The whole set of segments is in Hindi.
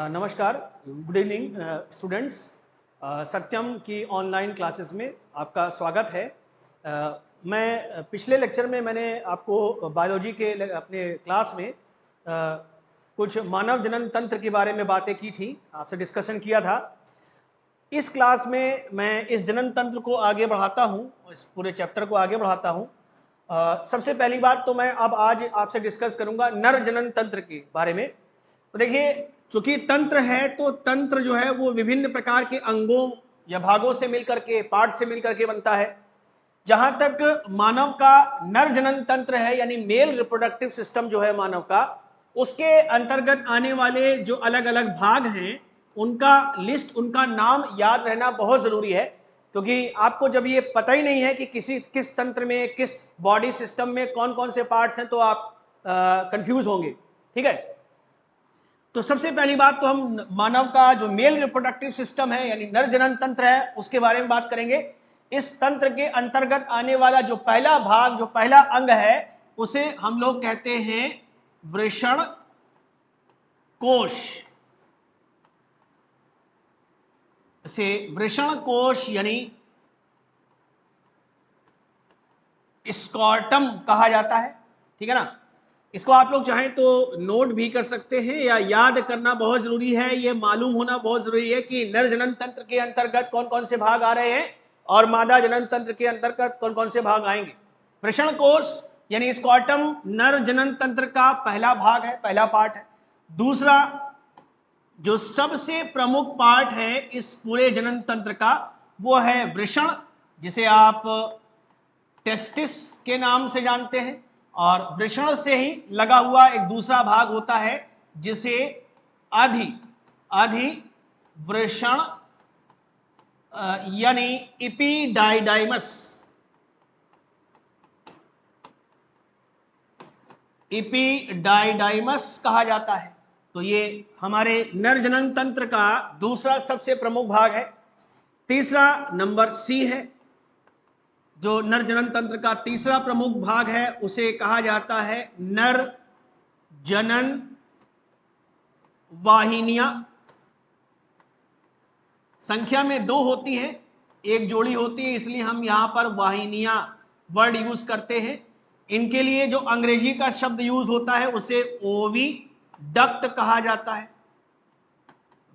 नमस्कार, गुड इवनिंग स्टूडेंट्स। सत्यम की ऑनलाइन क्लासेस में आपका स्वागत है। मैं पिछले लेक्चर में मैंने आपको बायोलॉजी के अपने क्लास में कुछ मानव जनन तंत्र के बारे में बातें की थी, आपसे डिस्कशन किया था। इस क्लास में मैं इस जनन तंत्र को आगे बढ़ाता हूँ, इस पूरे चैप्टर को आगे बढ़ाता हूँ। सबसे पहली बात तो मैं अब आज आपसे डिस्कस करूँगा नर जनन तंत्र के बारे में। तो देखिए, चूंकि तंत्र है तो तंत्र जो है वो विभिन्न प्रकार के अंगों या भागों से मिलकर के, पार्ट से मिलकर के बनता है। जहां तक मानव का नर जनन तंत्र है यानी मेल रिप्रोडक्टिव सिस्टम जो है मानव का, उसके अंतर्गत आने वाले जो अलग अलग भाग हैं उनका लिस्ट, उनका नाम याद रहना बहुत जरूरी है। क्योंकि आपको जब ये पता ही नहीं है कि किस तंत्र में, किस बॉडी सिस्टम में कौन कौन से पार्ट्स हैं, तो आप कंफ्यूज होंगे। ठीक है, तो सबसे पहली बात तो हम मानव का जो मेल रिप्रोडक्टिव सिस्टम है यानी नर जनन तंत्र है उसके बारे में बात करेंगे। इस तंत्र के अंतर्गत आने वाला जो पहला भाग, जो पहला अंग है, उसे हम लोग कहते हैं वृषण कोश। इसे वृषण कोश यानी स्कॉर्टम कहा जाता है। ठीक है ना, इसको आप लोग चाहें तो नोट भी कर सकते हैं या याद करना बहुत जरूरी है। ये मालूम होना बहुत जरूरी है कि नर जनन तंत्र के अंतर्गत कौन कौन से भाग आ रहे हैं और मादा जनन तंत्र के अंतर्गत कौन कौन से भाग आएंगे। वृषण कोश यानी स्कॉर्टम नर जनन तंत्र का पहला भाग है, पहला पार्ट है। दूसरा जो सबसे प्रमुख पार्ट है इस पूरे जनन तंत्र का, वो है वृषण, जिसे आप टेस्टिस के नाम से जानते हैं। और वृषण से ही लगा हुआ एक दूसरा भाग होता है जिसे आधि वृषण यानी इपीडाइडाइमस कहा जाता है। तो ये हमारे नर जनन तंत्र का दूसरा सबसे प्रमुख भाग है। तीसरा नंबर सी है, जो नर जनन तंत्र का तीसरा प्रमुख भाग है उसे कहा जाता है नर जनन वाहिनियां। संख्या में 2 होती हैं, एक जोड़ी होती है, इसलिए हम यहां पर वाहिनियां वर्ड यूज करते हैं। इनके लिए जो अंग्रेजी का शब्द यूज होता है उसे ओवी डक्ट कहा जाता है।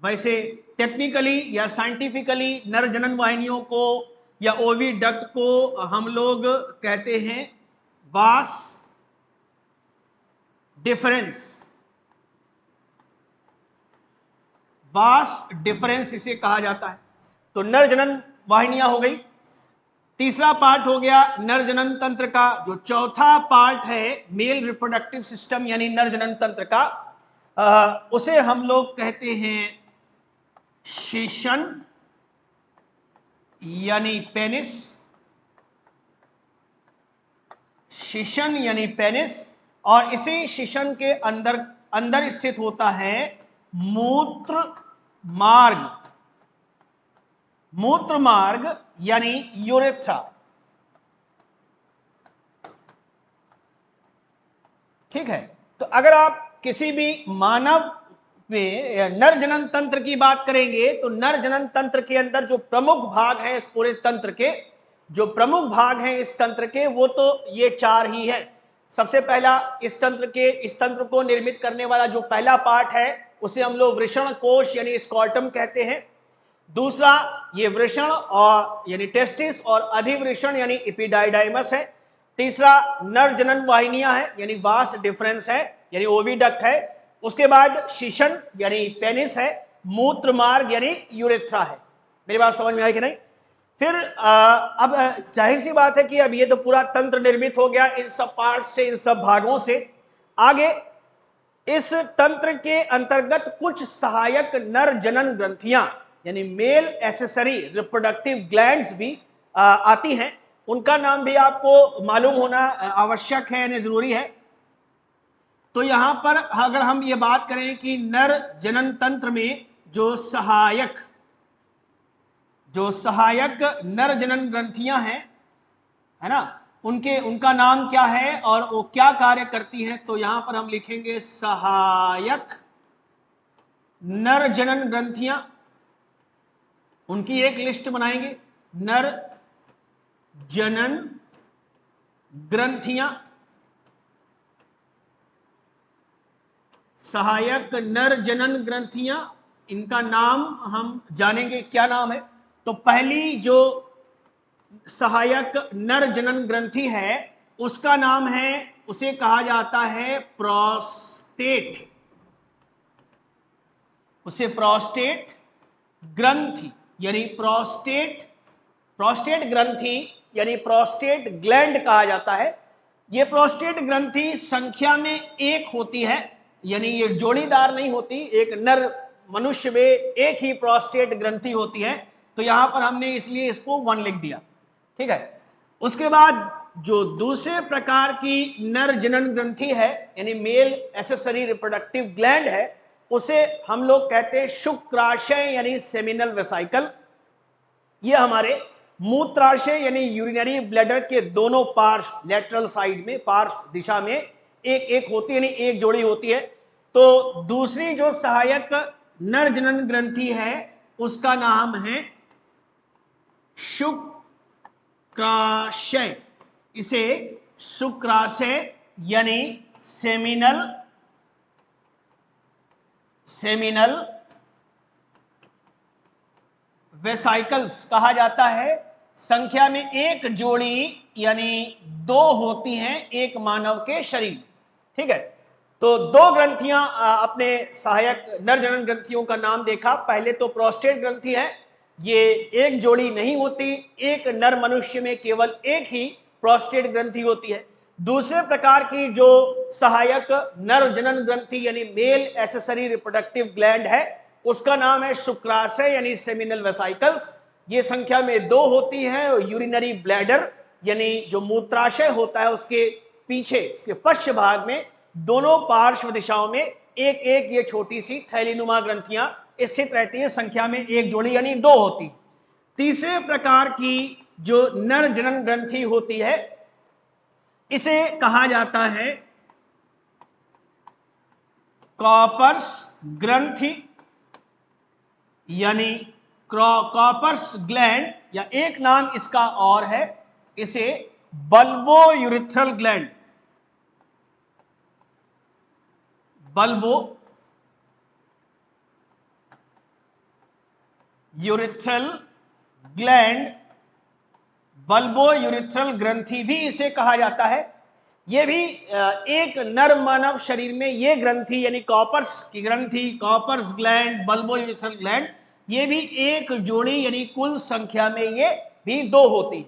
वैसे टेक्निकली या साइंटिफिकली नर जनन वाहिनियों को या ओवी डक्ट को हम लोग कहते हैं वास डिफरेंस इसे कहा जाता है। तो नर जनन वाहिनियां हो गई। तीसरा पार्ट हो गया नर जनन तंत्र का। जो चौथा पार्ट है मेल रिप्रोडक्टिव सिस्टम यानी नर जनन तंत्र का, उसे हम लोग कहते हैं शिशन यानी पेनिस। शिशन यानी पेनिस, और इसी शिशन के अंदर स्थित होता है मूत्र मार्ग यानी यूरेथ्रा। ठीक है, तो अगर आप किसी भी मानव में नर जनन तंत्र की बात करेंगे तो नर जनन तंत्र के अंदर जो प्रमुख भाग हैं, इस पूरे तंत्र के जो प्रमुख भाग हैं इस तंत्र के, वो तो ये 4 ही हैं। सबसे पहला इस तंत्र को निर्मित करने वाला जो पहला पार्ट है उसे हम लोग वृषण कोश यानी स्कॉर्टम कहते हैं। दूसरा ये वृषण और यानी टेस्टिस और अधिवृषण यानी इपीडाइडाइमस है। तीसरा नर जनन वाहिनियां है यानी वास डिफरेंस है यानी ओविडक्ट है। उसके बाद शिशन यानी पेनिस है, मूत्र मार्ग यानी यूरेथ्रा है। मेरी बात समझ में आई कि नहीं? फिर अब जाहिर सी बात है कि अब ये तो पूरा तंत्र निर्मित हो गया इन सब पार्ट से, इन सब भागों से। आगे इस तंत्र के अंतर्गत कुछ सहायक नर जनन ग्रंथियां यानी मेल एसेसरी रिप्रोडक्टिव ग्लैंड्स भी आती हैं। उनका नाम भी आपको मालूम होना आवश्यक है यानी जरूरी है। तो यहां पर अगर हम ये बात करें कि नर जनन तंत्र में जो सहायक नर जनन ग्रंथियां हैं, है ना, उनका नाम क्या है और वो क्या कार्य करती हैं, तो यहां पर हम लिखेंगे सहायक नर जनन ग्रंथियां, उनकी एक लिस्ट बनाएंगे। नर जनन ग्रंथियां, सहायक नर जनन ग्रंथियां, इनका नाम हम जानेंगे क्या नाम है। तो पहली जो सहायक नर जनन ग्रंथि है उसका नाम है, उसे कहा जाता है प्रोस्टेट, उसे प्रोस्टेट ग्रंथि यानी प्रोस्टेट ग्रंथि यानी प्रोस्टेट ग्लैंड कहा जाता है। यह प्रोस्टेट ग्रंथि संख्या में एक होती है, यानी ये जोड़ीदार नहीं होती, एक नर मनुष्य में एक ही प्रोस्टेट ग्रंथि होती है। तो यहां पर हमने इसलिए इसको 1 लिख दिया, ठीक है। उसके बाद जो दूसरे प्रकार की नर जनन ग्रंथि है यानी मेल एसेसरी रिप्रोडक्टिव ग्लैंड है, उसे हम लोग कहते हैं शुक्राशय यानी सेमिनल वेसाइकल। ये हमारे मूत्राशय यानी यूरिनरी ब्लैडर के दोनों पार्श्व, लेटरल साइड में, पार्श्व दिशा में एक एक होती है, यानी एक जोड़ी होती है। तो दूसरी जो सहायक नर जनन ग्रंथि है उसका नाम है शुक्राशय, इसे शुक्राशय यानी सेमिनल वेसाइकल्स कहा जाता है। संख्या में एक जोड़ी यानी 2 होती हैं एक मानव के शरीर, ठीक है। तो 2 ग्रंथियां अपने सहायक नर जनन ग्रंथियों का नाम देखा। पहले तो प्रोस्टेट ग्रंथि है, ये एक जोड़ी नहीं होती, एक नर मनुष्य में केवल एक ही प्रोस्टेट ग्रंथि होती है। दूसरे प्रकार की जो सहायक नर जनन ग्रंथि यानी मेल एसेसरी रिप्रोडक्टिव ग्लैंड है उसका नाम है शुक्राशय यानी सेमिनल वेसाइकल्स। ये संख्या में 2 होती हैं और यूरिनरी ब्लैडर यानी जो मूत्राशय होता है उसके पीछे, उसके पश्च भाग में दोनों पार्श्व दिशाओं में एक एक ये छोटी सी थैलीनुमा ग्रंथियां स्थित रहती है, संख्या में एक जोड़ी यानी 2 होती। तीसरे प्रकार की जो नर जनन ग्रंथि होती है इसे कहा जाता है कॉपर्स ग्रंथि यानी कॉपर्स ग्लैंड, या एक नाम इसका और है, इसे bulbo urethral gland, bulbourethral gland, bulbo urethral ग्रंथि भी इसे कहा जाता है। यह भी एक नर मानव शरीर में ये ग्रंथि यानी कॉपर्स की ग्रंथि, Cowper's gland, bulbourethral gland, ये भी एक जोड़ी यानी कुल संख्या में ये भी 2 होती है।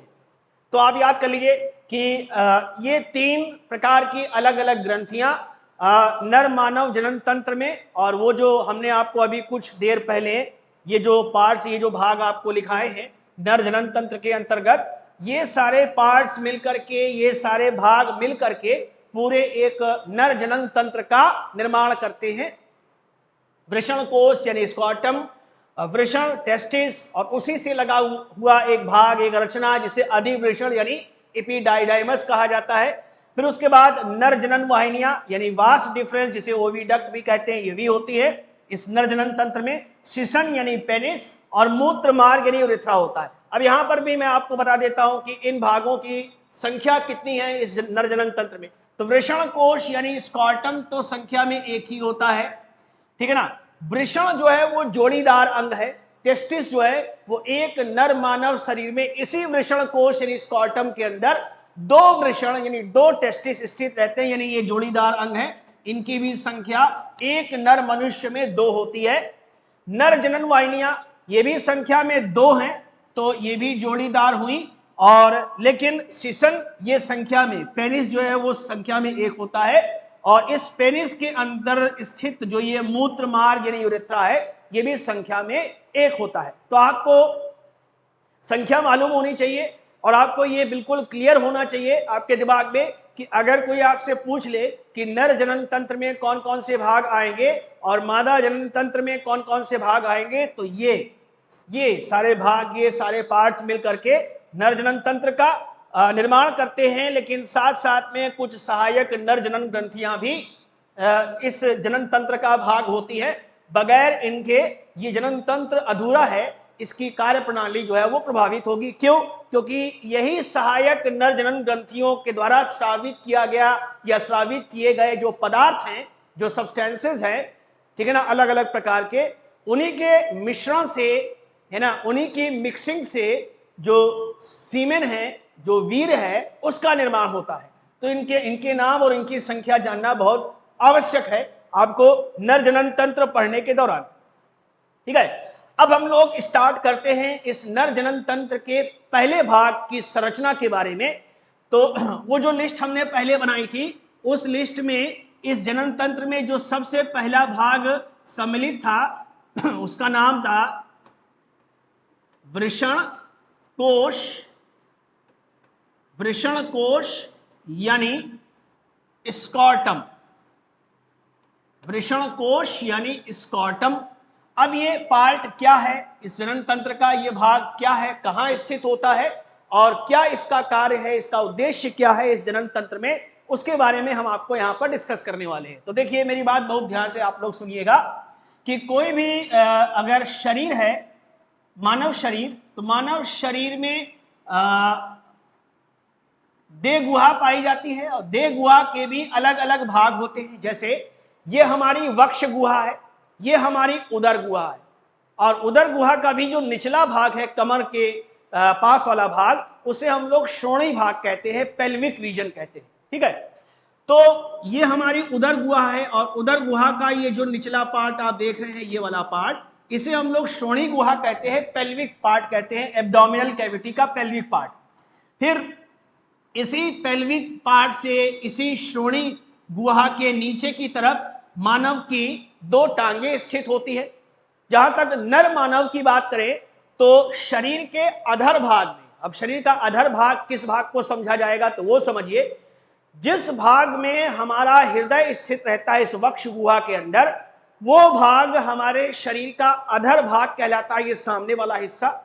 तो आप याद कर लीजिए कि ये 3 प्रकार की अलग अलग ग्रंथियां नर मानव जनन तंत्र में, और वो जो हमने आपको अभी कुछ देर पहले ये जो पार्ट्स, ये जो भाग आपको लिखाए हैं नर जनन तंत्र के अंतर्गत, ये सारे पार्ट्स मिलकर के, ये सारे भाग मिलकर के पूरे एक नर जनन तंत्र का निर्माण करते हैं। वृषण कोश यानी स्कॉटम, वृषण टेस्टिस, और उसी से लगा हुआ एक भाग, एक रचना जिसे अधिवृषण यानी एपिडाइडाइमस कहा जाता है। फिर उसके बाद नर जनन वाहिनियां यानी वास डिफरेंस, जिसे ओविडक्ट भी कहते हैं, ये भी होती है इस नर जनन तंत्र में। शिशन यानी पेनिस, और मूत्र मार्ग यानी यूरेथ्रा होता है। अब यहां पर भी मैं आपको बता देता हूं कि इन भागों की संख्या कितनी है इस नर जनन तंत्र में। तो वृषण कोश यानी स्कॉटम तो संख्या में एक ही होता है, ठीक है ना। वृषण जो है वो जोड़ीदार अंग है। टेस्टिस जो है वो एक नर मानव शरीर में इसी वृषण कोश यानी स्कॉटम के अंदर 2 वृषण यानी 2 टेस्टिस स्थित रहते हैं, यानी ये जोड़ीदार अंग है। इनकी भी संख्या एक नर मनुष्य में 2 होती है। नर जनन वाहिनियां ये भी संख्या में 2 हैं, तो ये भी जोड़ीदार हुई। और लेकिन शिशन ये संख्या में, पेनिस जो है वो संख्या में 1 होता है, और इस पेनिस के अंदर स्थित जो ये मूत्र मार्ग यानी यूरेथ्रा है ये भी संख्या में 1 होता है। तो आपको संख्या मालूम होनी चाहिए और आपको ये बिल्कुल क्लियर होना चाहिए आपके दिमाग में कि अगर कोई आपसे पूछ ले कि नर जनन तंत्र में कौन कौन से भाग आएंगे और मादा जनन तंत्र में कौन कौन से भाग आएंगे, तो ये सारे भाग, ये सारे पार्ट्स मिल करके नर जनन तंत्र का निर्माण करते हैं। लेकिन साथ साथ में कुछ सहायक नर जनन ग्रंथियां भी इस जनन तंत्र का भाग होती है। बगैर इनके ये जनन तंत्र अधूरा है, इसकी कार्य प्रणाली जो है वो प्रभावित होगी। क्यों? क्योंकि यही सहायक नर जनन ग्रंथियों के द्वारा स्रावित किया गया या स्रावित किए गए जो पदार्थ हैं, जो सब्सटेंसेस हैं, ठीक है ना, अलग अलग प्रकार के, उन्हीं के मिश्रण से, है ना, उन्हीं की मिक्सिंग से जो सीमेन है, जो वीर है, उसका निर्माण होता है। तो इनके नाम और इनकी संख्या जानना बहुत आवश्यक है आपको नर जनन तंत्र पढ़ने के दौरान। ठीक है, अब हम लोग स्टार्ट करते हैं इस नर जनन तंत्र के पहले भाग की संरचना के बारे में। तो वो जो लिस्ट हमने पहले बनाई थी, उस लिस्ट में इस जनन तंत्र में जो सबसे पहला भाग सम्मिलित था उसका नाम था वृषण कोश। वृषण कोश यानी स्कॉर्टम। वृषण कोश यानी स्कॉर्टम। अब ये पार्ट क्या है इस जनन तंत्र का, ये भाग क्या है, कहाँ स्थित होता है और क्या इसका कार्य है, इसका उद्देश्य क्या है इस जनन तंत्र में, उसके बारे में हम आपको यहाँ पर डिस्कस करने वाले हैं। तो देखिए, मेरी बात बहुत ध्यान से आप लोग सुनिएगा कि कोई भी अगर शरीर है, मानव शरीर, तो मानव शरीर में देह गुहा पाई जाती है और देह गुहा के भी अलग अलग भाग होते हैं। जैसे ये हमारी वक्ष गुहा है, ये हमारी उदर गुहा है, और उदर गुहा का भी जो निचला भाग है, कमर के पास वाला भाग, उसे हम लोग श्रोणी भाग कहते हैं, पेल्विक रीजन कहते हैं। ठीक है, तो ये हमारी उदर गुहा है और उदर गुहा का ये जो निचला पार्ट आप देख रहे हैं, ये वाला पार्ट, इसे हम लोग श्रोणी गुहा कहते हैं, पेल्विक पार्ट कहते हैं, एब्डोमिनल कैविटी का पेल्विक पार्ट। फिर इसी पेल्विक पार्ट से, इसी श्रोणी गुहा के नीचे की तरफ मानव की दो टांगे स्थित होती है। जहां तक नर मानव की बात करें तो शरीर के अधर भाग में, अब शरीर का अधर भाग किस भाग को समझा जाएगा, तो वो समझिए, जिस भाग में हमारा हृदय स्थित रहता है इस वक्ष गुहा के अंदर, वो भाग हमारे शरीर का अधर भाग कहलाता है, ये सामने वाला हिस्सा।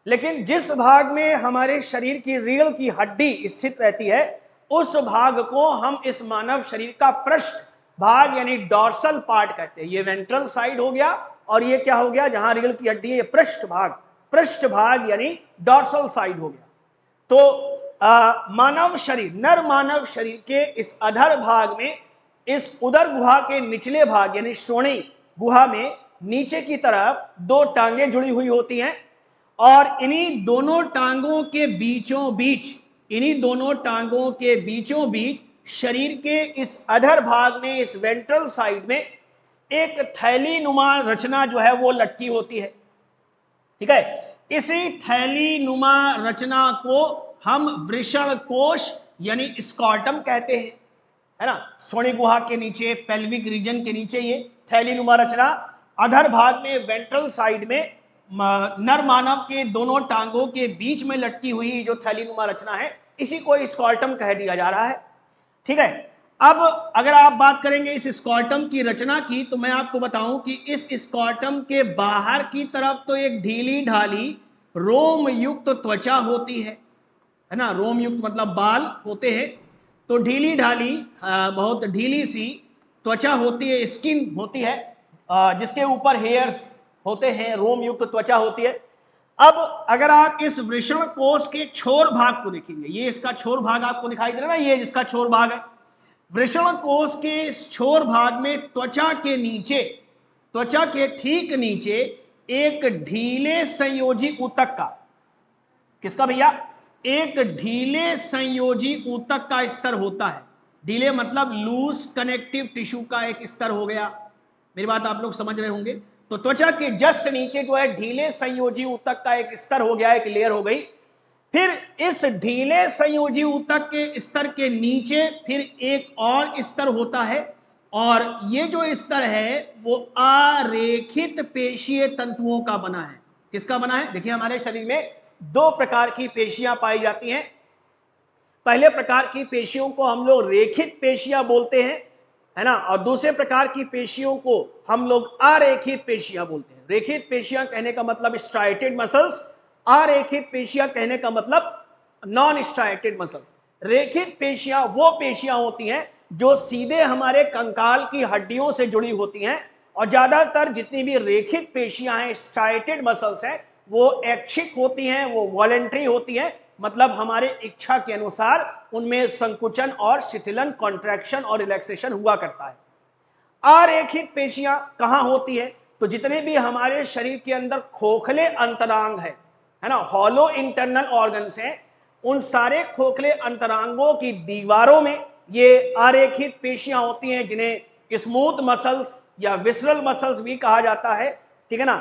लेकिन जिस भाग में हमारे शरीर की रीढ़ की हड्डी स्थित रहती है, उस भाग को हम इस मानव शरीर का पृष्ठ भाग यानी डॉर्सल पार्ट कहते हैं। ये वेंट्रल साइड हो गया और ये क्या हो गया, जहां रीढ़ की हड्डी है, ये पृष्ठ भाग यानी डॉर्सल साइड हो गया। तो मानव शरीर, नर मानव शरीर के इस अधर भाग में, इस उदर गुहा के निचले भाग यानी श्रोणी गुहा में नीचे की तरफ दो टांगे जुड़ी हुई होती हैं, और इन्हीं दोनों टांगों के बीचों बीच शरीर के इस अधर भाग में, इस वेंट्रल साइड में एक थैली नुमा रचना जो है वो लटकी होती है। ठीक है, इसी थैली नुमा रचना को हम वृषण कोश यानी स्कॉर्टम कहते हैं, है ना। श्रोणी गुहा के नीचे, पेल्विक रीजन के नीचे ये थैली नुमा रचना, अधर भाग में, वेंट्रल साइड में नर मानव के दोनों टांगों के बीच में लटकी हुई जो थैलीनुमा रचना है, इसी को स्कॉर्टम कह दिया जा रहा है। ठीक है, अब अगर आप बात करेंगे इस स्कॉर्टम की रचना की, तो मैं आपको बताऊं कि इस स्कॉर्टम के बाहर की तरफ तो एक ढीली ढाली रोम युक्त त्वचा होती है ना। रोम युक्त मतलब बाल होते हैं, तो ढीली ढाली, बहुत ढीली सी त्वचा होती है, स्किन होती है, जिसके ऊपर हेयर्स होते हैं, रोम युक्त त्वचा होती है। अब अगर आप इस वृषण कोश के छोर भाग को देखेंगे, ये इसका छोर भाग आपको दिखाई दे रहा है ना, ये जिसका छोर भाग है, वृषण कोश के इस छोर भाग में त्वचा के नीचे, त्वचा के ठीक नीचे एक ढीले संयोजी ऊतक का, किसका भैया, एक ढीले संयोजी ऊतक का स्तर होता है। ढीले मतलब लूज कनेक्टिव टिश्यू का एक स्तर हो गया। मेरी बात आप लोग समझ रहे होंगे। तो त्वचा के जस्ट नीचे जो है ढीले संयोजी ऊतक का एक स्तर हो गया, एक लेयर हो गई। फिर इस ढीले संयोजी ऊतक के स्तर के नीचे फिर एक और स्तर होता है, और ये जो स्तर है वो आरेखित पेशीय तंतुओं का बना है। किसका बना है? देखिए, हमारे शरीर में दो प्रकार की पेशियां पाई जाती हैं। पहले प्रकार की पेशियों को हम लोग रेखित पेशियां बोलते हैं, है ना, और दूसरे प्रकार की पेशियों को हम लोग अरेखित पेशियां बोलते हैं। रेखित पेशियां कहने का मतलब स्ट्राइटेड मसल्स, अरेखित पेशियां कहने का मतलब नॉन स्ट्राइटेड मसल्स। रेखित पेशियां वो पेशियां होती हैं जो सीधे हमारे कंकाल की हड्डियों से जुड़ी होती हैं और ज्यादातर जितनी भी रेखित पेशियां हैं, स्ट्राइटेड मसल्स हैं, वो ऐच्छिक होती हैं, वो वॉलेंट्री होती हैं, मतलब हमारे इच्छा के अनुसार उनमें संकुचन और शिथिलन, कॉन्ट्रैक्शन और रिलैक्सेशन हुआ करता है। अरेखित पेशियां कहां होती है? तो जितने भी हमारे शरीर के अंदर खोखले अंतरांग है ना, हॉलो इंटरनल ऑर्गन्स हैं, उन सारे खोखले अंतरांगों की दीवारों में ये अरेखित पेशियां होती हैं, जिन्हें स्मूथ मसल्स या विसरल मसल्स भी कहा जाता है। ठीक है ना।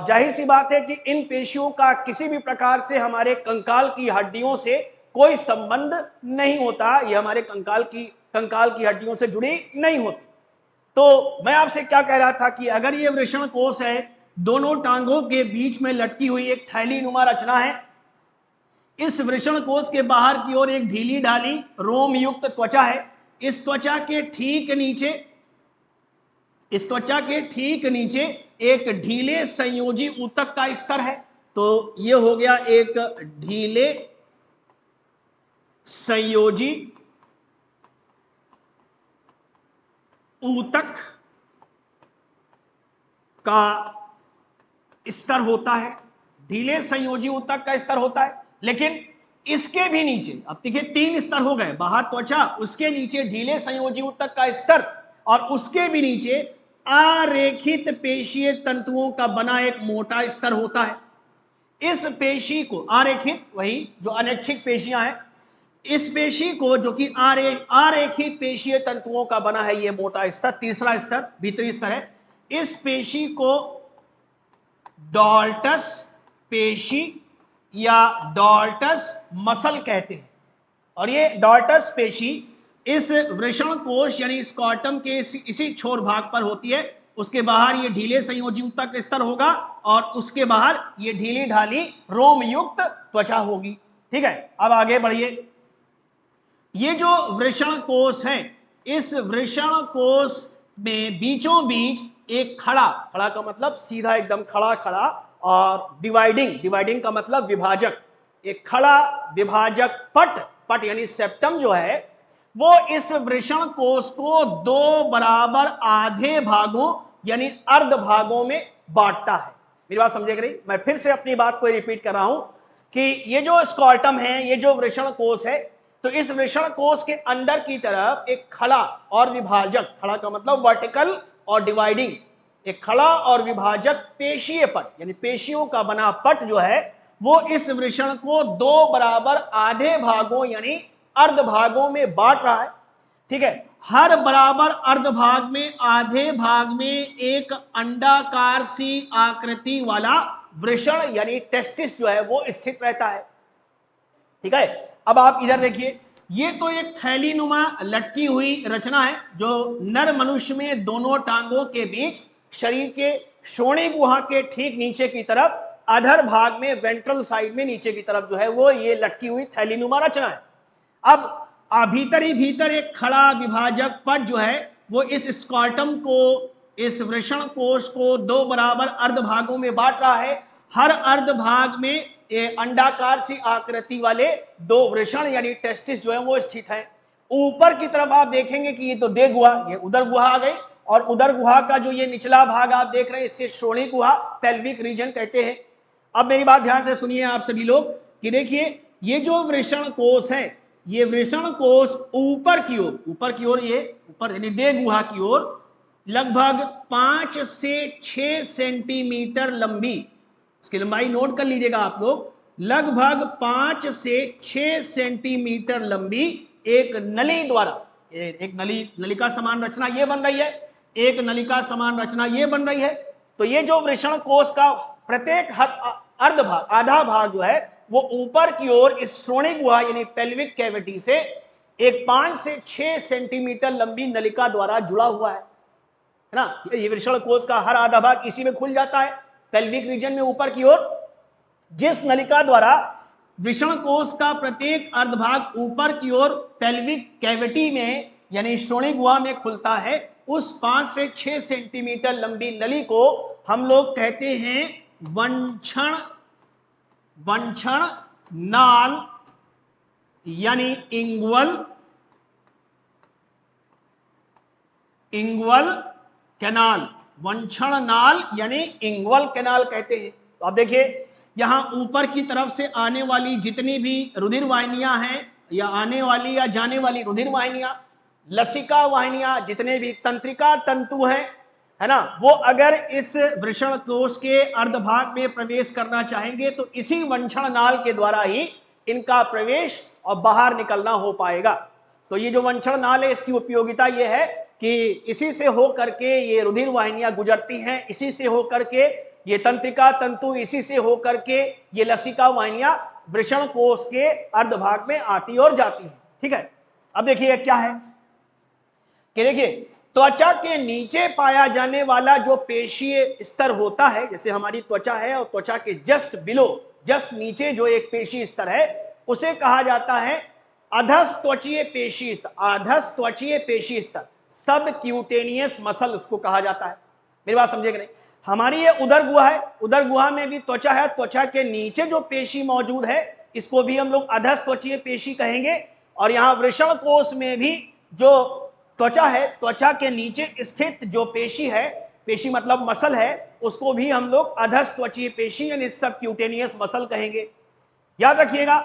जाहिर सी बात है कि इन पेशियों का किसी भी प्रकार से हमारे कंकाल की हड्डियों से कोई संबंध नहीं होता, ये हमारे कंकाल की हड्डियों से जुड़ी नहीं होती। तो मैं आपसे क्या कह रहा था कि अगर ये वृषण कोष है, दोनों टांगों के बीच में लटकी हुई एक थैली नुमा रचना है, इस वृषण कोष के बाहर की ओर एक ढीली ढाली रोम युक्त त्वचा है, इस त्वचा के ठीक नीचे एक ढीले संयोजी ऊतक का स्तर है। तो ये हो गया एक ढीले संयोजी ऊतक का स्तर होता है, ढीले संयोजी ऊतक का स्तर होता है। लेकिन इसके भी नीचे, अब देखिए 3 स्तर हो गए, बाहर त्वचा, उसके नीचे ढीले संयोजी ऊतक का स्तर, और उसके भी नीचे अरेखित पेशीय तंतुओं का बना एक मोटा स्तर होता है। इस पेशी को अरेखित, वही जो अनैच्छिक पेशियां हैं, इस पेशी को जो कि अरेखित पेशीय तंतुओं का बना है, ये मोटा स्तर, तीसरा स्तर, भीतरी स्तर है, इस पेशी को डॉल्टस पेशी या डॉल्टस मसल कहते हैं। और ये डॉल्टस पेशी इस वृषण कोश यानी स्कॉटम के इसी छोर भाग पर होती है। उसके बाहर ये ढीले संयोजी ऊतक स्तर होगा और उसके बाहर ये ढीली ढाली रोम युक्त त्वचा होगी। ठीक है, अब आगे बढ़िए। ये जो वृषण कोश है, इस वृषण कोश में बीचों बीच एक खड़ा का मतलब सीधा एकदम खड़ा, और डिवाइडिंग का मतलब विभाजक, एक खड़ा विभाजक पट यानी सेप्टम जो है, वो इस वृषण कोश को 2 बराबर आधे भागों यानी अर्ध भागों में बांटता है। मेरी बात समझे गई? मैं फिर से अपनी बात को रिपीट कर रहा हूं कि ये जो स्कॉटम है, ये जो वृषण कोश है, तो इस वृषण कोश के अंदर की तरफ एक खड़ा और विभाजक, खड़ा का मतलब वर्टिकल और डिवाइडिंग, एक खड़ा और विभाजक पेशीय पट यानी पेशियों का बना पट जो है, वो इस वृषण को 2 बराबर आधे भागों यानी अर्ध भागों में बांट रहा है। ठीक है, हर बराबर अर्ध भाग में आधे भाग में एक अंडाकार सी आकृति वाला वृषण यानी टेस्टिस जो है वो स्थित रहता है। ठीक है, अब आप इधर देखिए, ये तो एक थैली नुमा लटकी हुई रचना है जो नर मनुष्य में दोनों टांगों के बीच शरीर के श्रोणि गुहा के ठीक नीचे की तरफ अधर भाग में वेंट्रल साइड में नीचे की तरफ जो है वो ये लटकी हुई थैली नुमा रचना है। अब भीतर ही भीतर एक खड़ा विभाजक पट जो है वो इस स्कॉटम को, इस वृषण कोश को 2 बराबर अर्ध भागों में बांट रहा है। हर अर्ध भाग में अंडाकार सी आकृति वाले 2 वृषण यानी टेस्टिस जो है वो स्थित है। ऊपर की तरफ आप देखेंगे कि ये तो दे गुहा, ये उदर गुहा आ गई, और उदर गुहा का जो ये निचला भाग आप देख रहे हैं, इसके श्रोणि गुहा, पेल्विक रीजन कहते हैं। अब मेरी बात ध्यान से सुनिए आप सभी लोग कि देखिए, ये जो वृषण कोश है, ये वृषण कोश ऊपर की ओर ये ऊपर यानी देह गुहा की ओर लगभग 5 से 6 सेंटीमीटर लंबी, उसकी लंबाई नोट कर लीजिएगा आप लोग, लगभग 5 से 6 सेंटीमीटर लंबी एक नली द्वारा, एक नलिका समान रचना ये बन रही है, एक नलिका समान रचना ये बन रही है। तो ये जो वृषण कोश का प्रत्येक अर्ध भाग, आधा भाग जो है वो ऊपर की ओर इस श्रोणि गुहा यानी पेल्विक कैविटी से एक 5 से 6 सेंटीमीटर लंबी नलिका द्वारा जुड़ा हुआ है ना। ये वृषण कोश का हर आधा भाग इसी में खुल जाता है, पेल्विक रीजन में ऊपर की ओर। जिस नलिका द्वारा वृषण कोश का प्रत्येक अर्धभाग ऊपर की ओर पेल्विक कैविटी में यानी श्रोणि गुहा में खुलता है, उस 5 से 6 सेंटीमीटर लंबी नली को हम लोग कहते हैं वंक्षण नाल यानी इंग्वल कैनाल। वंक्षण नाल यानी इंग्वल कैनाल कहते हैं। तो आप देखिए यहाँ ऊपर की तरफ से आने वाली जितनी भी रुधिर वाहिनियां हैं या आने वाली या जाने वाली रुधिर वाहिनियां, लसिका वाहिनियां, जितने भी तंत्रिका तंतु हैं, है ना, वो अगर इस वृषण कोश के अर्धभाग में प्रवेश करना चाहेंगे तो इसी वंक्षण नाल के द्वारा ही इनका प्रवेश और बाहर निकलना हो पाएगा। तो ये जो वंक्षण नाल है इसकी उपयोगिता ये है कि इसी से हो करके ये रुधिर वाहिनियां गुजरती हैं, इसी से हो करके ये तंत्रिका तंतु, इसी से हो करके ये लसिका वाहिनियां वृषण कोश के अर्धभाग में आती और जाती हैं। ठीक है, अब देखिए क्या है कि देखिए त्वचा के नीचे पाया जाने वाला जो पेशीय स्तर होता है, जैसे हमारी त्वचा है और त्वचा के जस्ट बिलो, जस्ट नीचे जो एक पेशी स्तर है उसे कहा जाता है अधस्त्वचीय पेशी स्तर। अधस्त्वचीय पेशी स्तर, सब क्यूटेनियस मसल उसको कहा जाता है। मेरी बात समझे कि नहीं? हमारी ये उदर गुहा है, उदर गुहा में भी त्वचा है, त्वचा के नीचे जो पेशी मौजूद है इसको भी हम लोग अधस्त्वचीय पेशी कहेंगे। और यहाँ वृषण कोश में भी जो त्वचा है, त्वचा के नीचे स्थित जो पेशी है, पेशी मतलब मसल है, उसको भी हम लोग अधस्त्वचीय पेशी यानी सब क्यूटेनियस मसल कहेंगे। याद रखिएगा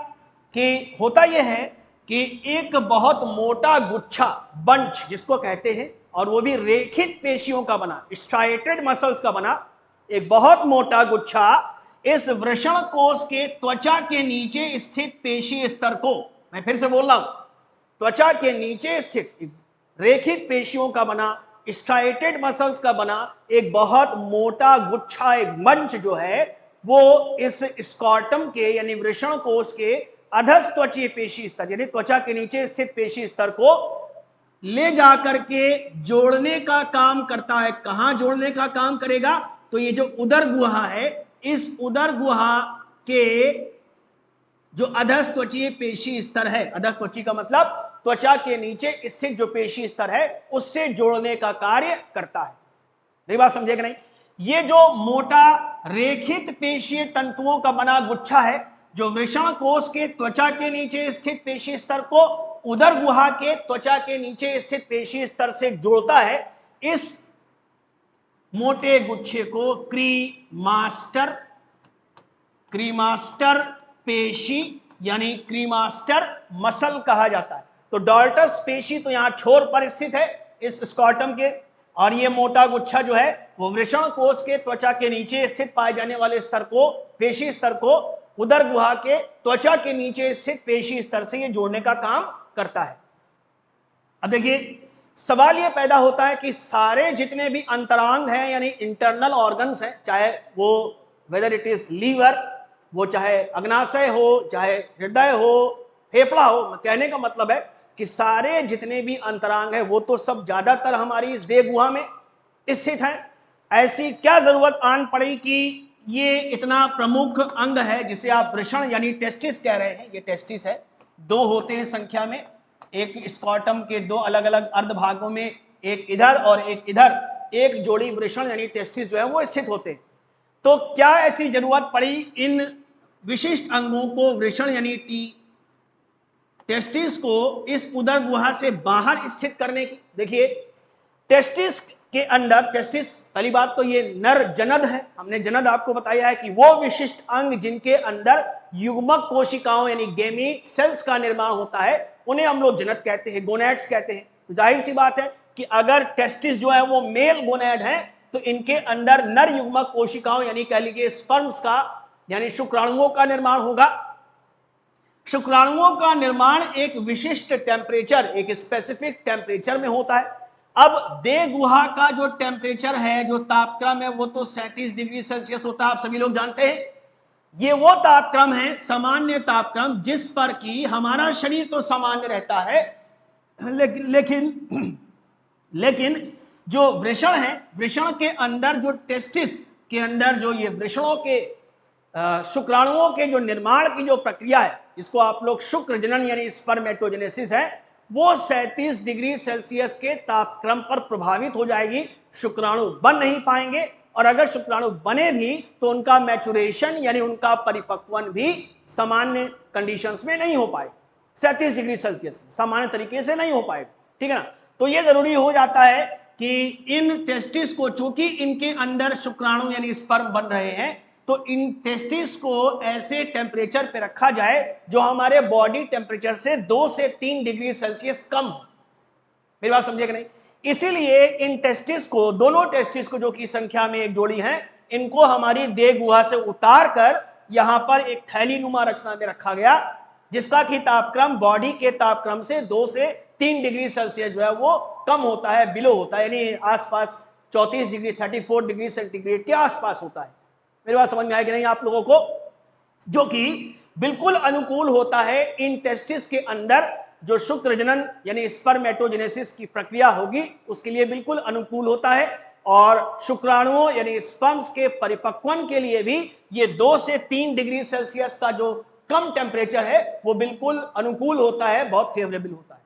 कि होता यह है कि एक बहुत मोटा गुच्छा, बंच जिसको कहते हैं, और वो भी रेखित पेशियों का बना, स्ट्राइएटेड मसल्स का बना एक बहुत मोटा गुच्छा इस वृषण कोश के त्वचा के नीचे स्थित पेशी स्तर को, मैं फिर से बोल रहा हूं, त्वचा के नीचे स्थित रेखित पेशियों का बना, स्ट्राइएटेड मसल्स का बना एक बहुत मोटा गुच्छा, एक मंच जो है वो इस स्कॉर्टम के यानी वृषण कोश के अधस्त्वचीय पेशी स्तर यानी त्वचा के नीचे स्थित पेशी स्तर को ले जाकर के जोड़ने का काम करता है। कहां जोड़ने का काम करेगा? तो ये जो उदर गुहा है, इस उदर गुहा के जो अधस्त्वचीय पेशी स्तर है, अधस्त्वची का मतलब त्वचा के नीचे स्थित जो पेशी स्तर है उससे जोड़ने का कार्य करता है। मेरी बात समझे कि नहीं? ये जो मोटा रेखित पेशीय तंतुओं का बना गुच्छा है जो वृषण कोश के त्वचा के नीचे स्थित पेशी स्तर को उदर गुहा के त्वचा के नीचे स्थित पेशी स्तर से जोड़ता है, इस मोटे गुच्छे को क्रीमास्टर पेशी यानी क्रीमास्टर मसल कहा जाता है। तो डॉल्टस पेशी तो यहां छोर पर स्थित है इस स्कॉर्टम के, और ये मोटा गुच्छा जो है वो वृषण कोश के त्वचा के नीचे स्थित पाए जाने वाले स्तर को, पेशी स्तर को उदर गुहा के त्वचा के नीचे स्थित पेशी स्तर से ये जोड़ने का काम करता है। अब देखिए सवाल ये पैदा होता है कि सारे जितने भी अंतरांग हैं यानी इंटरनल ऑर्गन्स हैं, चाहे वो वेदर इट इज लीवर, वो चाहे अग्नाशय हो, चाहे हृदय हो, फेफड़ा हो, कहने का मतलब है कि सारे जितने भी अंतरांग हैं वो तो सब ज्यादातर हमारी इस देह गुहा में स्थित हैं। ऐसी क्या जरूरत आन पड़ी कि ये इतना प्रमुख अंग है जिसे आप वृषण यानी टेस्टिस कह रहे हैं, ये टेस्टिस है, दो होते हैं संख्या में, एक स्कॉर्टम के दो अलग अलग अर्ध भागों में, एक इधर और एक इधर, एक जोड़ी वृषण यानी टेस्टिस जो है वो स्थित होते हैं। तो क्या ऐसी जरूरत पड़ी इन विशिष्ट अंगों को वृषण यानी टेस्टिस को इस उदर गुहा से बाहर स्थित करने की? देखिए टेस्टिस के अंदर, टेस्टिस पहली बात तो ये नर जनद है, हमने जनद आपको बताया है कि वो विशिष्ट अंग जिनके अंदर युग्मक कोशिकाओं यानी गैमीट सेल्स का निर्माण होता है उन्हें हम लोग जनद कहते हैं, गोनैड्स कहते हैं। तो जाहिर सी बात है कि अगर टेस्टिस जो है वो मेल गोनैड है तो इनके अंदर नर युग्मक कोशिकाओं यानी कह लीजिए स्पर्म्स का यानी शुक्राणुओं का निर्माण होगा। शुक्राणुओं का निर्माण एक विशिष्ट टेम्परेचर, एक स्पेसिफिक टेम्परेचर में होता है। अब देह गुहा का जो टेम्परेचर है, जो तापक्रम है, वो तो 37 डिग्री सेल्सियस होता है, आप सभी लोग जानते हैं। ये वो तापक्रम है, सामान्य तापक्रम, जिस पर कि हमारा शरीर तो सामान्य रहता है, लेकिन जो वृषण है, वृषण के अंदर जो टेस्टिस के अंदर जो ये वृषणों के शुक्राणुओं के जो निर्माण की जो प्रक्रिया है, जिसको आप लोग शुक्र जनन यानी स्पर्मेटोजेनेसिस है, वो 37 डिग्री सेल्सियस के तापक्रम पर प्रभावित हो जाएगी। शुक्राणु बन नहीं पाएंगे, और अगर शुक्राणु बने भी तो उनका मैचुरेशन यानी उनका परिपक्वन भी सामान्य कंडीशंस में नहीं हो पाएगा, 37 डिग्री सेल्सियस सामान्य तरीके से नहीं हो पाएगा। ठीक है ना? तो ये जरूरी हो जाता है कि इन टेस्टिस को, चूंकि इनके अंदर शुक्राणु यानी स्पर्म बन रहे हैं, तो इन टेस्टिस को ऐसे टेम्परेचर पे रखा जाए जो हमारे बॉडी टेम्परेचर से 2 से 3 डिग्री सेल्सियस कम हो। मेरी बात समझे कि नहीं? इसीलिए इन टेस्टिस को, दोनों टेस्टिस को जो कि संख्या में एक जोड़ी हैं, इनको हमारी देह गुहा से उतार कर यहां पर एक थैली नुमा रचना में रखा गया, जिसका कि तापक्रम बॉडी के तापक्रम से 2 से 3 डिग्री सेल्सियस जो है वो कम होता है, बिलो होता है, यानी आसपास 34 डिग्री 34 डिग्री सेंटीग्रेड के आसपास होता है। मेरी बात समझ में आया कि नहीं आप लोगों को? जो कि बिल्कुल अनुकूल होता है इन टेस्टिस के अंदर जो शुक्र जनन यानी स्पर्मेटोजेनेसिस की प्रक्रिया होगी उसके लिए बिल्कुल अनुकूल होता है, और शुक्राणुओं यानी स्पर्म्स के परिपक्वन के लिए भी ये 2 से 3 डिग्री सेल्सियस का जो कम टेम्परेचर है वो बिल्कुल अनुकूल होता है, बहुत फेवरेबल होता है।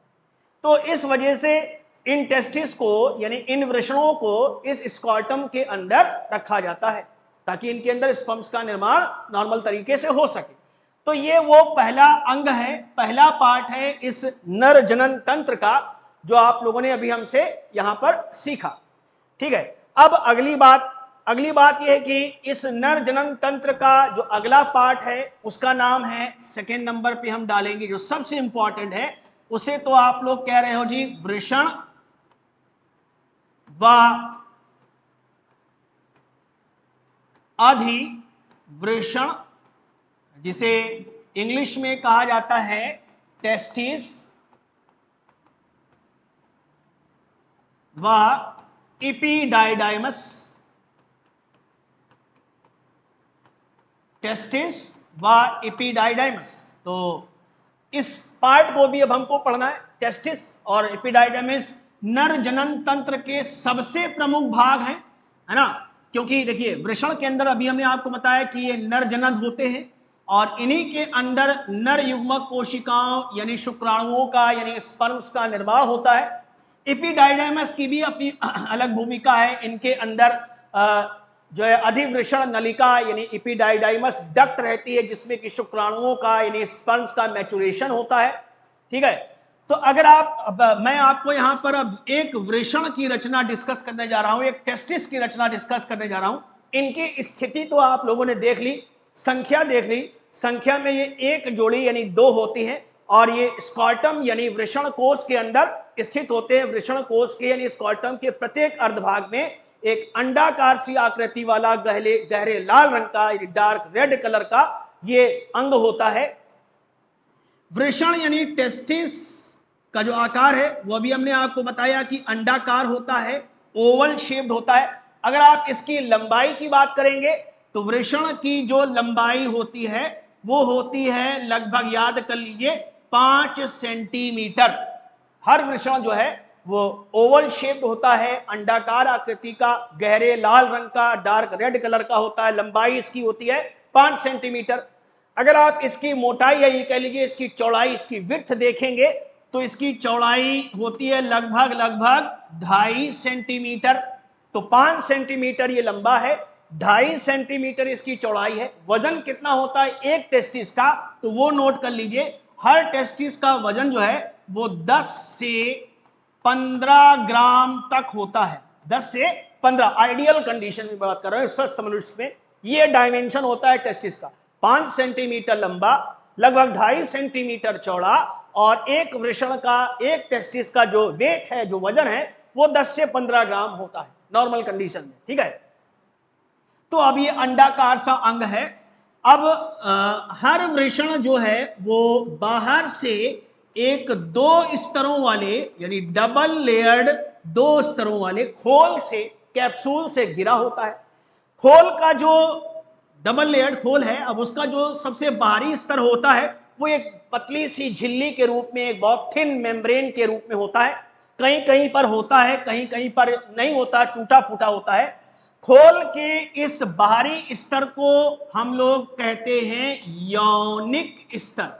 तो इस वजह से इन टेस्टिस को यानी इन वृषणों को इस स्कॉर्टम के अंदर रखा जाता है ताकि इनके अंदर स्पर्म्स का निर्माण नॉर्मल तरीके से हो सके। तो ये वो पहला अंग है, पहला पार्ट है इस नर जनन तंत्र का, जो आप लोगों ने अभी हमसे यहां पर सीखा। ठीक है, अब अगली बात यह है कि इस नर जनन तंत्र का जो अगला पार्ट है उसका नाम है, सेकेंड नंबर पे हम डालेंगे जो सबसे इंपॉर्टेंट है, उसे तो आप लोग कह रहे हो जी वृषण व अधिवृषण, जिसे इंग्लिश में कहा जाता है टेस्टिस व इपीडाइडाइमस। टेस्टिस व इपीडाइडाइमस, तो इस पार्ट को भी अब हमको पढ़ना है। टेस्टिस और इपीडाइडाइमस नर जनन तंत्र के सबसे प्रमुख भाग हैं, है ना, क्योंकि देखिए वृषण के अंदर अभी हमने आपको बताया कि ये नर जनन होते हैं और इन्हीं के अंदर नर युग्मक कोशिकाओं यानी शुक्राणुओं का यानी स्पर्म्स का निर्माण होता है। इपीडाइडाइमस की भी अपनी अलग भूमिका है, इनके अंदर जो है अधिवृषण नलिका यानी इपीडाइडाइमस डक्ट रहती है जिसमें कि शुक्राणुओं का यानी स्पर्म्स का मैचुरेशन होता है। ठीक है, तो अगर मैं आपको यहां पर अब एक वृषण की रचना डिस्कस करने जा रहा हूं, एक टेस्टिस की रचना डिस्कस करने जा रहा हूं। इनकी स्थिति तो आप लोगों ने देख ली, संख्या देख ली, संख्या में ये एक जोड़ी यानी 2 होती हैं और ये स्कॉर्टम यानी वृषण कोश के अंदर स्थित होते हैं। वृषण कोश के यानी स्कॉर्टम के प्रत्येक अर्धभाग में एक अंडाकार सी आकृति वाला गहरे लाल रंग का डार्क रेड कलर का ये अंग होता है। वृषण यानी टेस्टिस का जो आकार है वह भी हमने आपको बताया कि अंडाकार होता है, ओवल शेप्ड होता है। अगर आप इसकी लंबाई की बात करेंगे तो वृषण की जो लंबाई होती है वो होती है लगभग, याद कर लीजिए, 5 सेंटीमीटर। हर वृषण जो है वो ओवल शेप्ड होता है, अंडाकार आकृति का, गहरे लाल रंग का, डार्क रेड कलर का होता है। लंबाई इसकी होती है 5 सेंटीमीटर। अगर आप इसकी मोटाई या ये कह लीजिए इसकी चौड़ाई, इसकी विड्थ देखेंगे तो इसकी चौड़ाई होती है लगभग 2.5 सेंटीमीटर। तो 5 सेंटीमीटर ये लंबा है, 2.5 सेंटीमीटर इसकी चौड़ाई है। वजन कितना होता है एक टेस्टिस का, तो वो नोट कर लीजिए। हर टेस्टिस का वजन जो है वो 10 से 15 ग्राम तक होता है। 10 से 15 आइडियल कंडीशन में बात कर रहे हैं, स्वस्थ मनुष्य में ये डायमेंशन होता है टेस्टिस का। 5 सेंटीमीटर लंबा, लगभग 2.5 सेंटीमीटर चौड़ा, और एक वृषण का, एक टेस्टिस का जो वेट है, जो वजन है, वो 10 से 15 ग्राम होता है नॉर्मल कंडीशन में। ठीक है, तो अब ये अंडाकार सा अंग है। अब हर वृषण जो है वो बाहर से एक 2 स्तरों वाले यानी डबल लेयर्ड 2 स्तरों वाले खोल से, कैप्सूल से घिरा होता है। खोल का जो डबल लेयर्ड खोल है, अब उसका जो सबसे बाहरी स्तर होता है वो एक पतली सी झिल्ली के रूप में, एक बहुत थिन मेम्ब्रेन के रूप में होता है। कहीं कहीं पर होता है, कहीं कहीं पर नहीं होता, टूटा फूटा होता है। खोल के इस बाहरी स्तर को हम लोग कहते हैं यौनिक स्तर।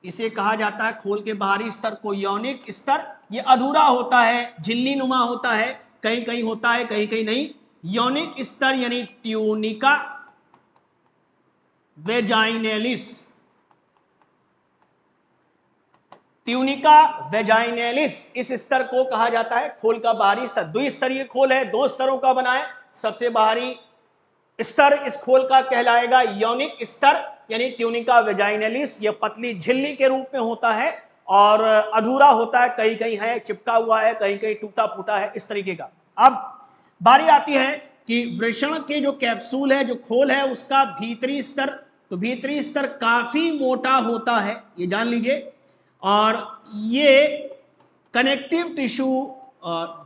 इसे कहा जाता है, खोल के बाहरी स्तर को यौनिक स्तर। ये अधूरा होता है, झिल्ली नुमा होता है, कहीं कहीं होता है, कहीं कहीं नहीं। यौनिक स्तर यानी ट्यूनिका वेजाइनेलिस। ट्यूनिका वेजाइनलिस, इस स्तर को कहा जाता है खोल का बाहरी स्तर। द्विस्तरीय खोल है, 2 स्तरों का बना है। सबसे बाहरी स्तर इस खोल का कहलाएगा योनिक स्तर यानी ट्यूनिका वेजाइनलिस। यह पतली झिल्ली के रूप में होता है और अधूरा होता है, कहीं कहीं है चिपका हुआ है, कहीं कहीं टूटा फूटा है, इस तरीके का। अब बारी आती है कि वृषण के जो कैप्सूल है, जो खोल है, उसका भीतरी स्तर, तो भीतरी स्तर काफी मोटा होता है, ये जान लीजिए। और ये कनेक्टिव टिश्यू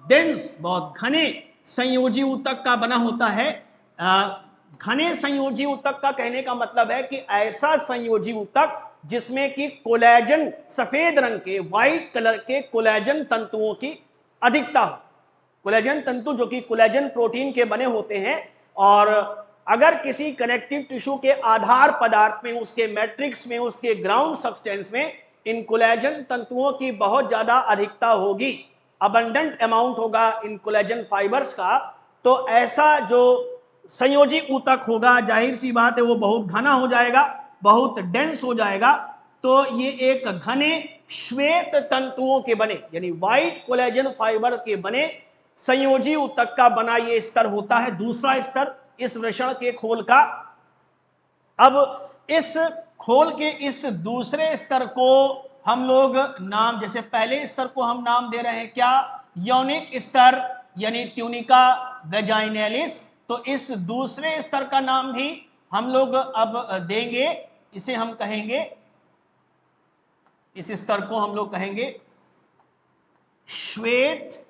डेंस, बहुत घने संयोजी ऊतक का बना होता है। घने संयोजी ऊतक का कहने का मतलब है कि ऐसा संयोजी ऊतक जिसमें कि कोलेजन, सफेद रंग के, व्हाइट कलर के कोलेजन तंतुओं की अधिकता हो। कोलेजन तंतु जो कि कोलेजन प्रोटीन के बने होते हैं, और अगर किसी कनेक्टिव टिश्यू के आधार पदार्थ में, उसके मैट्रिक्स में, उसके ग्राउंड सब्सटेंस में इन कोलेजन तंतुओं की बहुत ज्यादा अधिकता होगी, अबंडेंट अमाउंट होगा इन कोलेजन फाइबर्स का, तो ऐसा जो संयोजी ऊतक होगा, जाहिर सी बात है वो बहुत घना हो जाएगा, बहुत डेंस हो जाएगा। तो ये एक घने श्वेत तंतुओं के बने यानी व्हाइट कोलेजन फाइबर के बने संयोजी ऊतक का बना ये स्तर होता है, दूसरा स्तर इस वृषण के खोल का। अब इस खोल के इस दूसरे स्तर को हम लोग नाम, जैसे पहले स्तर को हम नाम दे रहे हैं क्या, योनिक स्तर यानी ट्यूनिका वेजाइनलिस, तो इस दूसरे स्तर का नाम भी हम लोग अब देंगे, इसे हम कहेंगे, इस स्तर को हम लोग कहेंगे श्वेत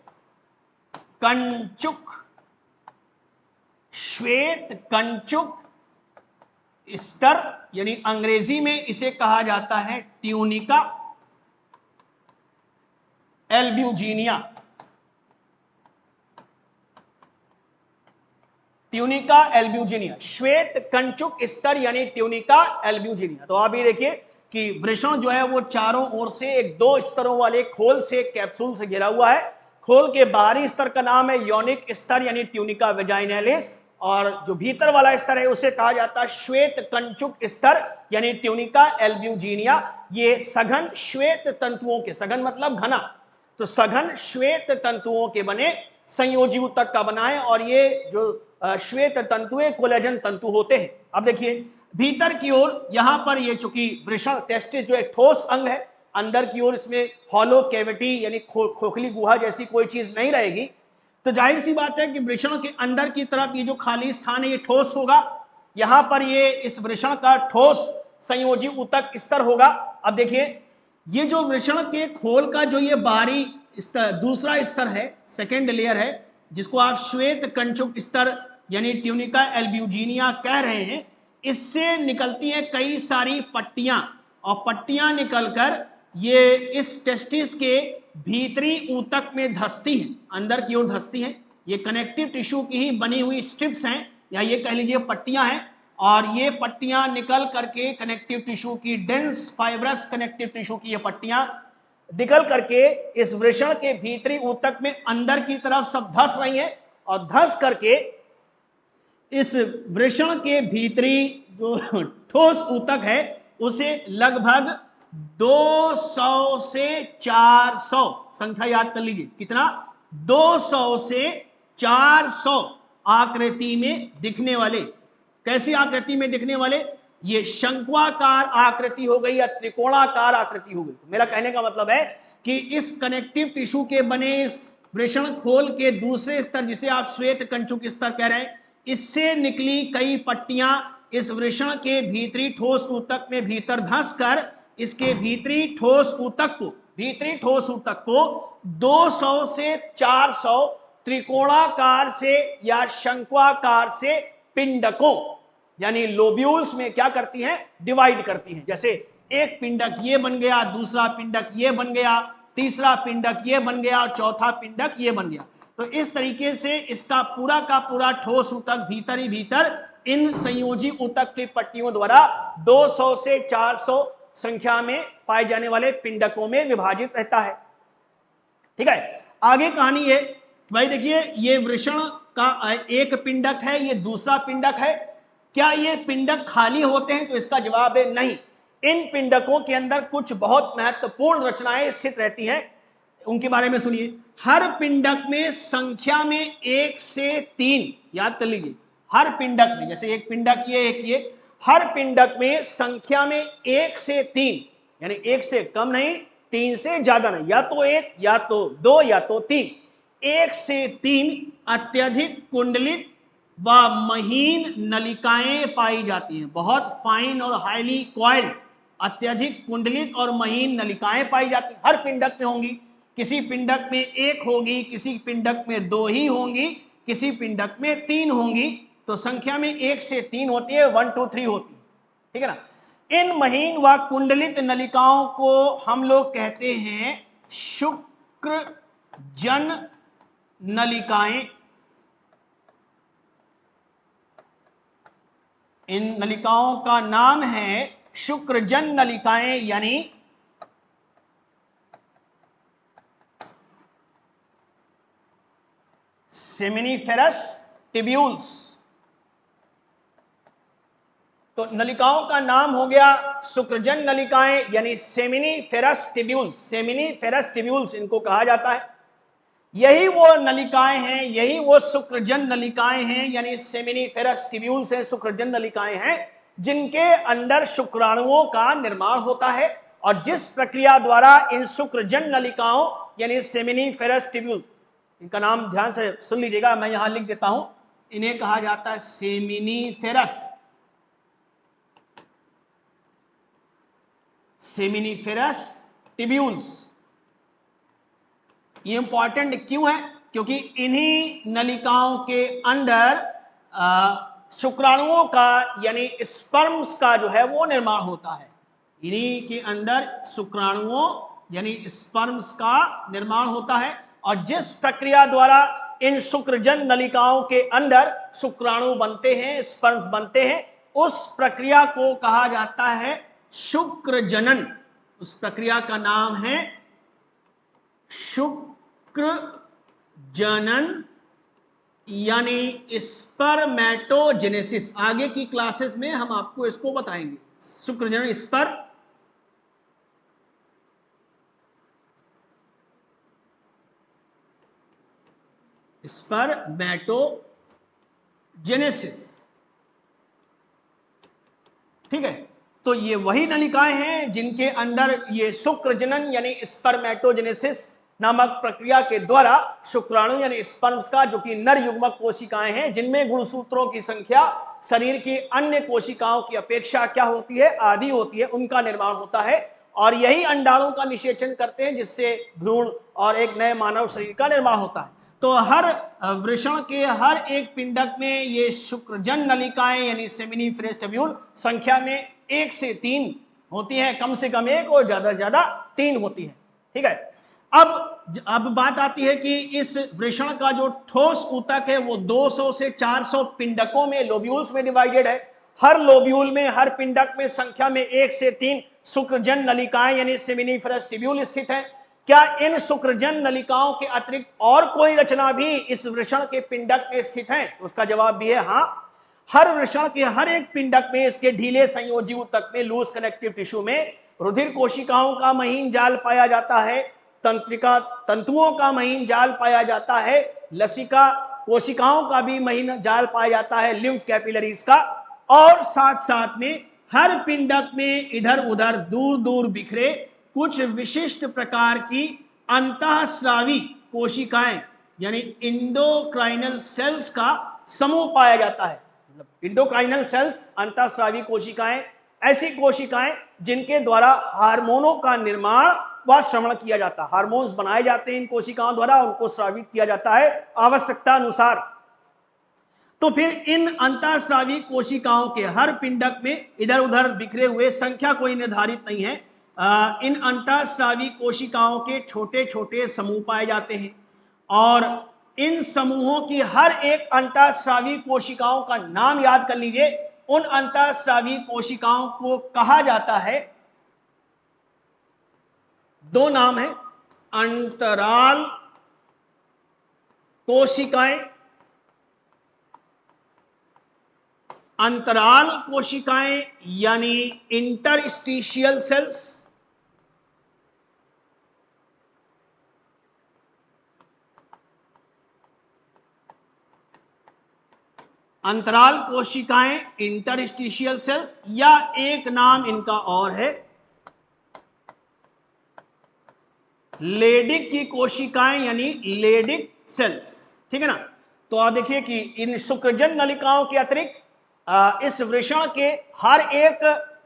कंचुक, श्वेत कंचुक स्तर, यानी अंग्रेजी में इसे कहा जाता है ट्यूनिका एल्ब्यूजिनिया। ट्यूनिका एल्ब्यूजिनिया, श्वेत कंचुक स्तर यानी ट्यूनिका एल्ब्यूजिनिया। तो आप ये देखिए कि वृषण जो है वो चारों ओर से एक 2 स्तरों वाले खोल से, कैप्सूल से घिरा हुआ है। खोल के बाहरी स्तर का नाम है योनिक स्तर यानी ट्यूनिका वेजाइनलिस, और जो भीतर वाला स्तर है उसे कहा जाता है श्वेत कंचुक स्तर यानी ट्यूनिका एल्ब्यूजिनिया। ये सघन श्वेत तंतुओं के, सघन मतलब घना, तो सघन श्वेत तंतुओं के बने संयोजी ऊतक का बना है, और ये जो श्वेत तंतु कोलेजन तंतु होते हैं। अब देखिए भीतर की ओर, यहां पर ये चूंकि वृषण टेस्टिस जो एक ठोस अंग है, अंदर की ओर इसमें हॉलो कैविटी यानी खोखली गुहा जैसी कोई चीज नहीं रहेगी, तो जाहिर सी बात है कि वृषण के अंदर की तरफ ये जो खाली स्थान है ये ठोस होगा। यहां पर ये इस वृषण का ठोस संयोजी ऊतक स्तर होगा। अब देखिए ये जो वृषण के खोल का जो ये बाहरी स्तर, दूसरा स्तर है, सेकेंड लेयर है, जिसको आप श्वेत कंचुक स्तर यानी ट्यूनिका एल्ब्यूजिनिया कह रहे हैं, इससे निकलती हैं कई सारी पट्टियां, और पट्टियां निकलकर ये इस टेस्टिस के भीतरी ऊतक में धंसती हैं, अंदर की ओर धंसती हैं। ये कनेक्टिव टिश्यू की ही बनी हुई स्ट्रिप्स हैं, या ये कह लीजिए पट्टियां हैं, और ये पट्टियां निकल करके कनेक्टिव टिश्यू की, डेंस फाइब्रस कनेक्टिव टिश्यू की ये पट्टियां निकल करके इस वृषण के भीतरी ऊतक में अंदर की तरफ सब धंस रही हैं, और धंस करके इस वृषण के भीतरी जो ठोस ऊतक है उसे लगभग 200 से 400, संख्या याद कर लीजिए कितना, 200 से 400 आकृति में दिखने वाले, कैसी आकृति में दिखने वाले, ये शंक्वाकार आकृति हो गई या त्रिकोणाकार आकृति हो गई। मेरा कहने का मतलब है कि इस कनेक्टिव टिश्यू के बने इस वृषण खोल के दूसरे स्तर, जिसे आप श्वेत कंचुक स्तर कह रहे हैं, इससे निकली कई पट्टियां इस वृषण के भीतरी ठोस ऊतक में भीतर धंस कर इसके भीतरी ठोस ऊतक को 200 से 400 त्रिकोणाकार से या शंक्वाकार से पिंडकों यानी लोब्यूल्स में क्या करती हैं, डिवाइड करती हैं। जैसे एक पिंडक ये बन गया, दूसरा पिंडक ये बन गया, तीसरा पिंडक ये बन गया, और चौथा पिंडक ये बन गया। तो इस तरीके से इसका पूरा का पूरा ठोस ऊतक भीतर ही भीतर इन संयोजी ऊतक की पट्टियों द्वारा 200 से 400 संख्या में पाए जाने वाले पिंडकों में विभाजित रहता है। ठीक है, आगे कहानी है भाई, देखिए ये वृषण का एक पिंडक है, ये दूसरा पिंडक है। क्या ये पिंडक खाली होते हैं, तो इसका जवाब है नहीं। इन पिंडकों के अंदर कुछ बहुत महत्वपूर्ण रचनाएं स्थित रहती हैं, उनके बारे में सुनिए। हर पिंडक में संख्या में 1 से 3, याद कर लीजिए, हर पिंडक में, जैसे एक पिंडक ये एक ये, हर पिंडक में संख्या में 1 से 3, यानी 1 से कम नहीं, 3 से ज्यादा नहीं, या तो 1 या तो 2 या तो 3, 1 से 3 अत्यधिक कुंडलित व महीन नलिकाएं पाई जाती हैं। बहुत फाइन और हाईली कॉइल्ड, अत्यधिक कुंडलित और महीन नलिकाएं पाई जाती हैं, हर पिंडक में होंगी। किसी पिंडक में 1 होगी, किसी पिंडक में 2 ही होंगी, किसी पिंडक में 3 होंगी। तो संख्या में 1 से 3 होती है, 1 2 3 होती है, ठीक है ना। इन महीन व कुंडलित नलिकाओं को हम लोग कहते हैं शुक्रजन नलिकाएं। इन नलिकाओं का नाम है शुक्रजन नलिकाएं, यानी सेमिनिफेरस टिब्यूल्स। तो नलिकाओं का नाम हो गया शुक्रजन नलिकाएं, यानी सेमिनिफेरस टिब्यूल्स। सेमिनिफेरस टिब्यूल्स इनको कहा जाता है। यही वो नलिकाएं हैं, यही वो शुक्रजन नलिकाएं हैं, यानी सेमिनिफेरस टिब्यूल्स हैं, शुक्रजन नलिकाएं हैं, जिनके अंदर शुक्राणुओं का निर्माण होता है। और जिस प्रक्रिया द्वारा इन शुक्रजन नलिकाओं यानी सेमिनिफेरस टिब्यूल, इनका नाम ध्यान से सुन लीजिएगा, मैं यहां लिख देता हूं, इन्हें कहा जाता है सेमिनिफेरस, सेमिनिफेरस टिब्यूल्स। ये इंपॉर्टेंट क्यों है? क्योंकि इन्हीं नलिकाओं के अंदर शुक्राणुओं का यानी स्पर्म्स का जो है वो निर्माण होता है। इन्हीं के अंदर शुक्राणुओं यानी स्पर्म्स का निर्माण होता है। और जिस प्रक्रिया द्वारा इन शुक्रजन नलिकाओं के अंदर शुक्राणु बनते हैं, स्पर्म्स बनते हैं, उस प्रक्रिया को कहा जाता है शुक्रजनन। उस प्रक्रिया का नाम है शुक्रजनन यानी स्पर्मेटोजेनेसिस। आगे की क्लासेस में हम आपको इसको बताएंगे। शुक्रजनन स्पर्मेटोजेनेसिस, ठीक है। तो ये वही नलिकाएं हैं जिनके अंदर ये शुक्रजनन यानी स्पर्मेटोजेनेसिस नामक प्रक्रिया के द्वारा शुक्राणु यानी स्पर्म्स का, जो कि नर युग्मक कोशिकाएं हैं, जिनमें गुणसूत्रों की संख्या शरीर की अन्य कोशिकाओं की अपेक्षा क्या होती है, आधी होती है, उनका निर्माण होता है। और यही अंडाणु का निषेचन करते हैं, जिससे भ्रूण और एक नए मानव शरीर का निर्माण होता है। तो हर वृषण के हर एक पिंडक में ये शुक्रजन नलिकाएं यानी सेमिनिफेरस टिब्यूल संख्या में 1 से 3 होती हैं, कम से कम 1 और ज्यादा से ज्यादा 3 होती है, ठीक है। अब बात आती है कि इस वृषण का जो ठोस ऊतक है वो 200 से 400 पिंडकों में, लोब्यूल्स में डिवाइडेड है। हर लोब्यूल में, हर पिंडक में संख्या में 1 से 3 शुक्रजन नलिकाएं यानी सेमिनिफेरस टिब्यूल स्थित है। क्या इन शुक्रजन नलिकाओं के अतिरिक्त और कोई रचना भी इस वृषण के पिंडक में स्थित है? उसका जवाब भी है हाँ। हर वृषण के हर एक पिंडक में इसके ढीले संयोजी ऊतक में, लूज कनेक्टिव टिश्यू में रुधिर कोशिकाओं का महीन जाल पाया जाता है, तंत्रिका तंतुओं का महीन जाल पाया जाता है, लसिका कोशिकाओं का भी महीन जाल पाया जाता है, लिम्फ कैपिलरीज का। और साथ साथ में हर पिंडक में इधर उधर दूर दूर बिखरे कुछ विशिष्ट प्रकार की अंतःस्रावी कोशिकाएं यानी इंडोक्राइनल सेल्स का समूह पाया जाता है। इंडोक्राइनल सेल्स, अंतःस्रावी कोशिकाएं, ऐसी कोशिकाएं जिनके द्वारा हार्मोनों का निर्माण व श्रवण किया जाता है। हार्मोन्स बनाए जाते हैं इन कोशिकाओं द्वारा, उनको स्रावित किया जाता है आवश्यकता अनुसार। तो फिर इन अंतःस्रावी कोशिकाओं के हर पिंडक में इधर उधर बिखरे हुए, संख्या कोई निर्धारित नहीं है, इन अंतःस्रावी कोशिकाओं के छोटे छोटे समूह पाए जाते हैं। और इन समूहों की हर एक अंतःस्रावी कोशिकाओं का नाम याद कर लीजिए। उन अंतःस्रावी कोशिकाओं को कहा जाता है, 2 नाम है, अंतराल कोशिकाएं, अंतराल कोशिकाएं यानी इंटरस्टिशियल सेल्स, अंतराल कोशिकाएं इंटरस्टिशियल सेल्स, या एक नाम इनका और है लेडिक की कोशिकाएं यानी लेडिक सेल्स। ठीक है ना। तो आप देखिए कि इन शुक्रजन नलिकाओं के अतिरिक्त इस वृषण के हर एक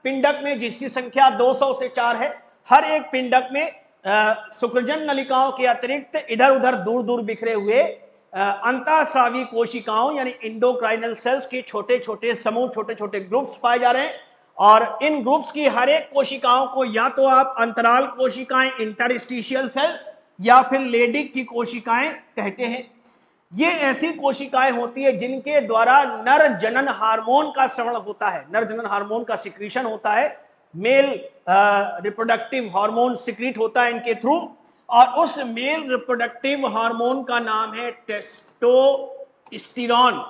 पिंडक में, जिसकी संख्या 200 से 4 है, हर एक पिंडक में शुक्रजन नलिकाओं के अतिरिक्त इधर उधर दूर दूर बिखरे हुए अंतःस्रावी कोशिकाओं यानी इंडोक्राइनल सेल्स के छोटे छोटे समूह, छोटे छोटे ग्रुप्स पाए जा रहे हैं। और इन ग्रुप्स की हर एक कोशिकाओं को या तो आप अंतराल कोशिकाएं इंटरस्टिशियल सेल्स या फिर लेडिक की कोशिकाएं कहते हैं। ये ऐसी कोशिकाएं होती है जिनके द्वारा नर जनन हार्मोन का स्रवण होता है, नर जनन हार्मोन का सिक्रीशन होता है, मेल रिप्रोडक्टिव हार्मोन सिक्रीट होता है इनके थ्रू, और उस मेल रिप्रोडक्टिव हार्मोन का नाम है टेस्टोस्टेरोन,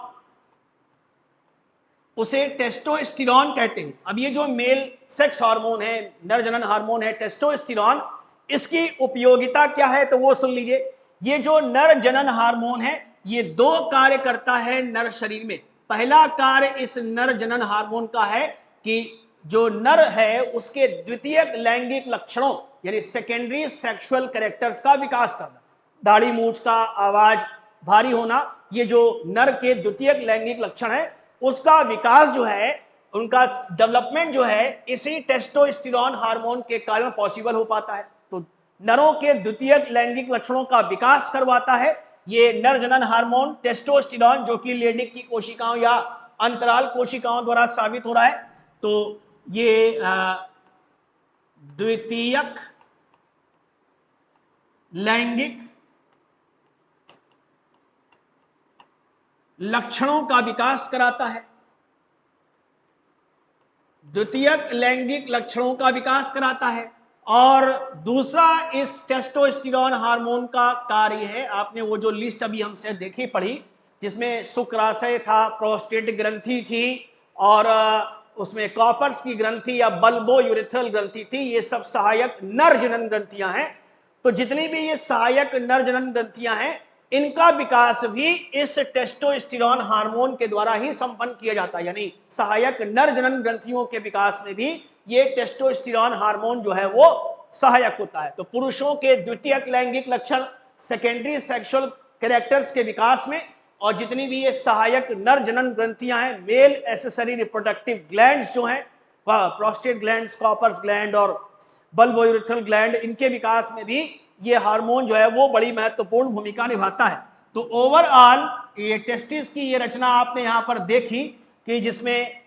उसे टेस्टोस्टेरोन कहते हैं। अब ये जो मेल सेक्स हार्मोन है, नर जनन हार्मोन है टेस्टोस्टेरोन, इसकी उपयोगिता क्या है तो वो सुन लीजिए। ये जो नर जनन हार्मोन है ये दो कार्य करता है नर शरीर में। पहला कार्य इस नर जनन हार्मोन का है कि जो नर है उसके द्वितीयक लैंगिक लक्षणों यानी सेकेंडरी सेक्सुअल कैरेक्टर्स का विकास करना, दाढ़ी मूछ का, आवाज, भारी होना, ये जो नर के द्वितीयक लैंगिक लक्षण है उसका विकास जो है, उनका डेवलपमेंट जो है इसी टेस्टोस्टेरोन हार्मोन के कारण पॉसिबल हो पाता है। तो नरों के द्वितीयक लैंगिक लक्षणों का विकास करवाता है ये नर जनन हार्मोन टेस्टोस्टेरोन, जो कि लेडिक की कोशिकाओं या अंतराल कोशिकाओं द्वारा साबित हो रहा है। तो ये द्वितीयक लैंगिक लक्षणों का विकास कराता है, द्वितीयक लैंगिक लक्षणों का विकास कराता है। और दूसरा इस टेस्टोस्टेरोन हार्मोन का कार्य है, आपने वो जो लिस्ट अभी हमसे देखी पढ़ी जिसमें शुक्राशय था, प्रोस्टेट ग्रंथि थी, और उसमें कॉपर्स की ग्रंथि या बल्बो यूरेथ्रल ग्रंथि थी, ये सब सहायक नर जनन ग्रंथियां हैं। तो जितनी भी ये सहायक नर जनन ग्रंथियां हैं इनका विकास भी इस टेस्टोस्टेरोन हार्मोन के द्वारा ही संपन्न किया जाता है, यानी सहायक नर जनन ग्रंथियों के विकास में भी ये टेस्टोस्टेरोन हार्मोन जो है वो सहायक होता है। तो पुरुषों के द्वितीयक लैंगिक लक्षण, सेकेंडरी सेक्सुअल कैरेक्टर्स के विकास में, और जितनी भी ये सहायक नर जनन ग्रंथियां हैं, मेल एसेसरी रिप्रोडक्टिव ग्लैंड्स जो हैं, प्रोस्टेट ग्लैंड्स, कॉपर्स ग्लैंड और बल्बो यूरेथ्रल ग्लैंड, इनके विकास में भी ये हार्मोन जो है वो बड़ी महत्वपूर्ण भूमिका निभाता है। तो ओवरऑल ये टेस्टिस की ये रचना आपने यहाँ पर देखी कि जिसमें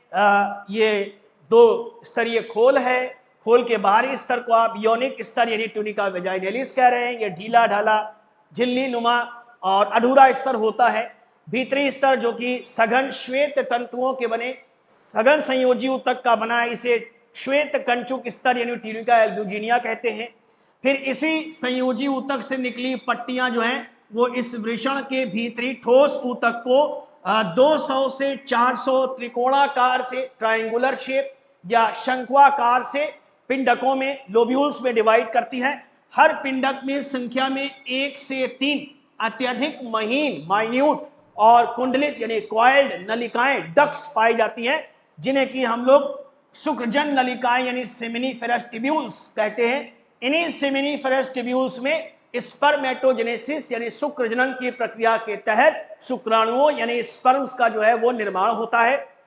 ये दो स्तरीय खोल है, खोल के बाहरी स्तर को आप योनिक स्तर यानी ट्यूनिका वेजाइनलिस कह रहे हैं, ये ढीला ढाला झिल्ली नुमा और अधूरा स्तर होता है। भीतरी स्तर जो कि सघन श्वेत तंतुओं के बने सघन संयोजी ऊतक का बना है, इसे श्वेत कंचुक स्तर यानी ट्यूनिका एल्ब्यूजिनिया कहते हैं। फिर इसी संयोजी ऊतक से निकली पट्टियां जो हैं वो इस वृषण के भीतरी ठोस ऊतक को 200 से 400 त्रिकोणाकार से ट्रायंगुलर शेप या शंक्वाकार से पिंडकों में, लोब्यूल्स में डिवाइड करती है। हर पिंडक में संख्या में 1 से 3 अत्यधिक महीन, माइन्यूट और कुंडलित यानी कॉइल्ड नलिकाएं, डक्ट्स पाई जाती हैं, जिन्हें कि हम लोग शुक्रजन नलिकाएं यानी सेमिनिफेरस ट्यूब्यूल्स कहते हैं। इन्हीं सेमिनिफेरस ट्यूब्यूल्स में स्पर्मेटोजेनेसिस यानी शुक्र जनन की प्रक्रिया के तहत शुक्राणुओं यानी स्पर्म्स का जो है वो निर्माण होता है।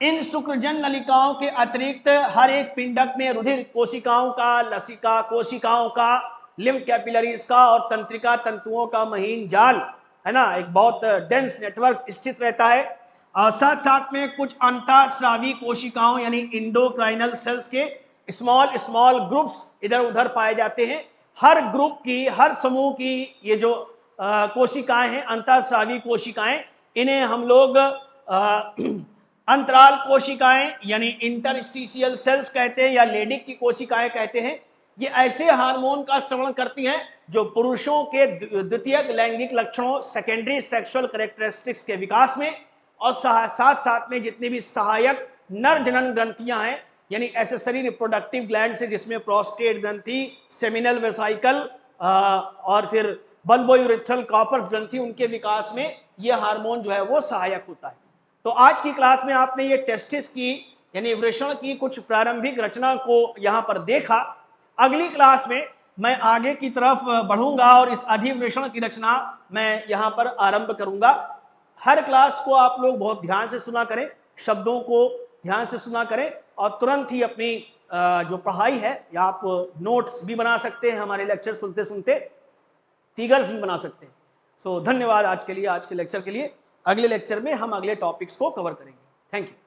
इन शुक्रजन नलिकाओं के अतिरिक्त हर एक पिंडक में रुधिर कोशिकाओं का, लसिका कोशिकाओं का, लिम्फ कैपिलरीज का और तंत्रिका तंतुओं का महीन जाल है ना, एक बहुत डेंस नेटवर्क स्थित रहता है। और साथ साथ में कुछ अंतःस्रावी कोशिकाओं यानी इंडोक्राइनल सेल्स के स्मॉल स्मॉल ग्रुप्स इधर उधर पाए जाते हैं। हर ग्रुप की, हर समूह की ये जो कोशिकाएं हैं, अंतःस्रावी कोशिकाएं, इन्हें हम लोग अंतराल कोशिकाएं यानी इंटरस्टिशियल सेल्स कहते हैं या लेडिक की कोशिकाएं कहते हैं। ये ऐसे हार्मोन का स्रवण करती हैं जो पुरुषों के द्वितीयक लैंगिक लक्षणों, सेकेंडरी सेक्सुअल कैरेक्टरिस्टिक्स के विकास में और साथ साथ में जितनी भी सहायक नर जनन ग्रंथियां हैं, यानी एसेसरी रिप्रोडक्टिव ग्लैंड से, जिसमें प्रोस्टेट ग्रंथि, सेमिनल वेसाइकल और फिर बल्बोयूरेथ्रल कॉपर्स ग्रंथि, उनके विकास में ये हार्मोन जो है वो सहायक होता है। तो आज की क्लास में आपने ये टेस्टिस की यानी वृषण की कुछ प्रारंभिक रचना को यहाँ पर देखा। अगली क्लास में मैं आगे की तरफ बढ़ूंगा और इस अधिवृषण की रचना मैं यहाँ पर आरंभ करूंगा। हर क्लास को आप लोग बहुत ध्यान से सुना करें, शब्दों को ध्यान से सुना करें और तुरंत ही अपनी जो पढ़ाई है, या आप नोट्स भी बना सकते हैं, हमारे लेक्चर सुनते सुनते फिगर्स भी बना सकते हैं। सो धन्यवाद आज के लिए, आज के लेक्चर के लिए। अगले लेक्चर में हम अगले टॉपिक्स को कवर करेंगे। Thank you.